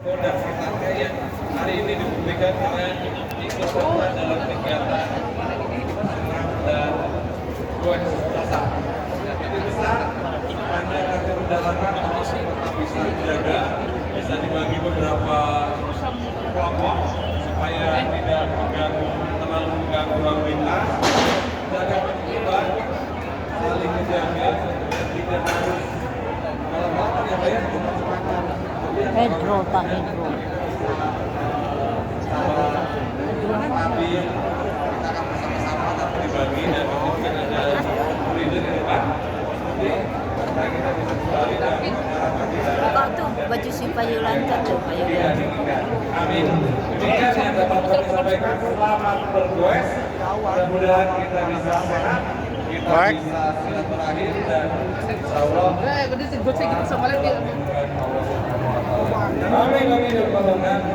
dan sekitarnya yang hari ini dibuktikan dengan ikut serta dalam kegiatan dan gue besar. Itu besar, hanya kartu perjalanan tetap bisa dijaga, bisa dibagi beberapa kelompok supaya tidak terlalu mengganggu lalu lintas, jaga ketertiban, saling menjaga, dan tidak harus malam-malam ya Pak ya. Pedro, Pak Pedro. Tapi kita akan bersama-sama tapi dibagi dan mungkin ada leader di depan. Jadi kita bisa kembali dan masyarakat tidak. Oh tuh baju si Payu Lancar tuh Payu Lancar. Amin. Demikian yang dapat kami sampaikan. Selamat bergoes. Mudah-mudahan kita bisa sehat, kita bisa silaturahim dan insya Allah. Amin. Amin.